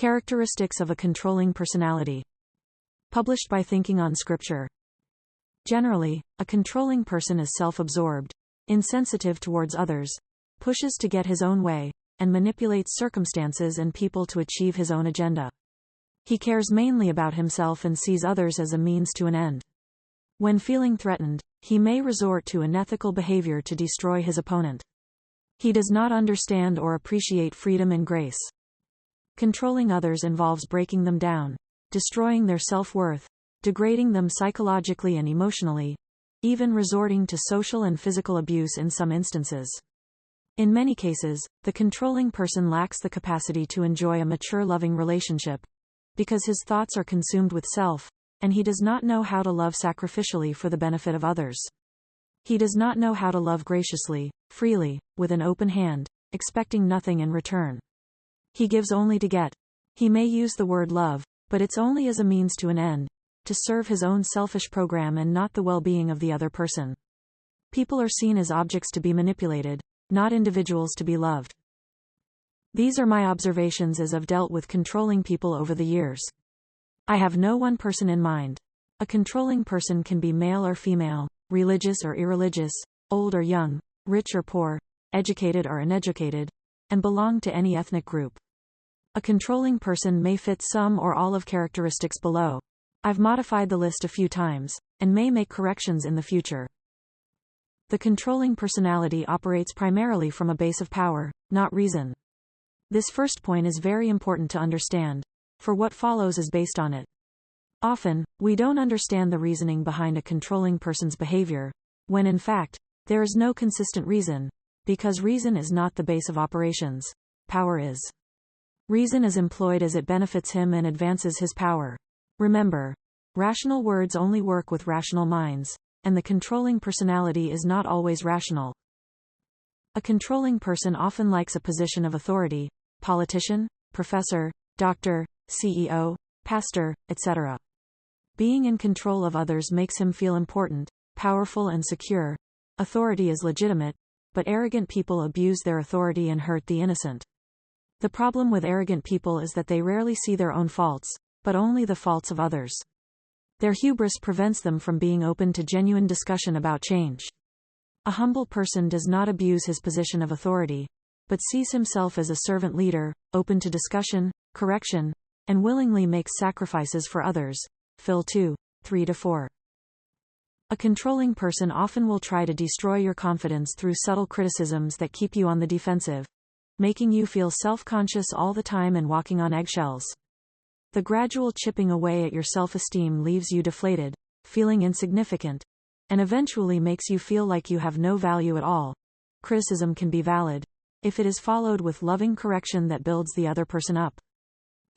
Characteristics of a controlling personality. Published by Thinking on Scripture. Generally, a controlling person is self-absorbed, insensitive towards others, pushes to get his own way, and manipulates circumstances and people to achieve his own agenda. He cares mainly about himself and sees others as a means to an end. When feeling threatened, he may resort to unethical behavior to destroy his opponent. He does not understand or appreciate freedom and grace. Controlling others involves breaking them down, destroying their self-worth, degrading them psychologically and emotionally, even resorting to social and physical abuse in some instances. In many cases, the controlling person lacks the capacity to enjoy a mature loving relationship, because his thoughts are consumed with self, and he does not know how to love sacrificially for the benefit of others. He does not know how to love graciously, freely, with an open hand, expecting nothing in return. He gives only to get. He may use the word love, but it's only as a means to an end, to serve his own selfish program and not the well-being of the other person. People are seen as objects to be manipulated, not individuals to be loved. These are my observations as I've dealt with controlling people over the years. I have no one person in mind. A controlling person can be male or female, religious or irreligious, old or young, rich or poor, educated or uneducated, and belong to any ethnic group. A controlling person may fit some or all of characteristics below. I've modified the list a few times, and may make corrections in the future. The controlling personality operates primarily from a base of power, not reason. This first point is very important to understand, for what follows is based on it. Often, we don't understand the reasoning behind a controlling person's behavior, when in fact, there is no consistent reason, because reason is not the base of operations, power is. Reason is employed as it benefits him and advances his power. Remember, rational words only work with rational minds, and the controlling personality is not always rational. A controlling person often likes a position of authority, politician, professor, doctor, CEO, pastor, etc. Being in control of others makes him feel important, powerful and secure. Authority is legitimate, but arrogant people abuse their authority and hurt the innocent. The problem with arrogant people is that they rarely see their own faults, but only the faults of others. Their hubris prevents them from being open to genuine discussion about change. A humble person does not abuse his position of authority, but sees himself as a servant leader, open to discussion, correction, and willingly makes sacrifices for others. Phil 2, 3-4. A controlling person often will try to destroy your confidence through subtle criticisms that keep you on the defensive, making you feel self-conscious all the time and walking on eggshells. The gradual chipping away at your self-esteem leaves you deflated, feeling insignificant, and eventually makes you feel like you have no value at all. Criticism can be valid, if it is followed with loving correction that builds the other person up.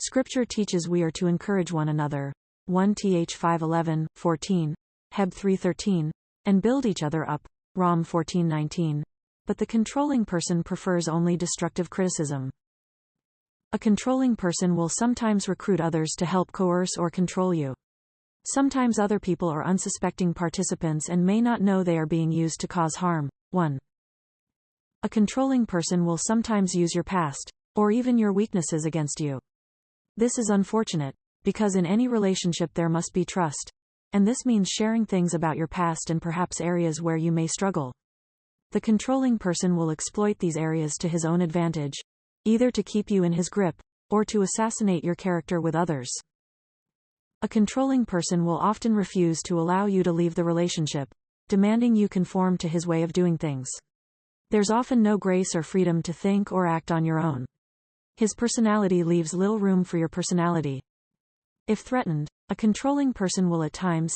Scripture teaches we are to encourage one another, 1 Th 5:11, 14, Heb 3:13, and build each other up, Rom 14:19. But the controlling person prefers only destructive criticism. A controlling person will sometimes recruit others to help coerce or control you. Sometimes other people are unsuspecting participants and may not know they are being used to cause harm. 1. A controlling person will sometimes use your past, or even your weaknesses against you. This is unfortunate, because in any relationship there must be trust, and this means sharing things about your past and perhaps areas where you may struggle. The controlling person will exploit these areas to his own advantage, either to keep you in his grip, or to assassinate your character with others. A controlling person will often refuse to allow you to leave the relationship, demanding you conform to his way of doing things. There's often no grace or freedom to think or act on your own. His personality leaves little room for your personality. If threatened, a controlling person will at times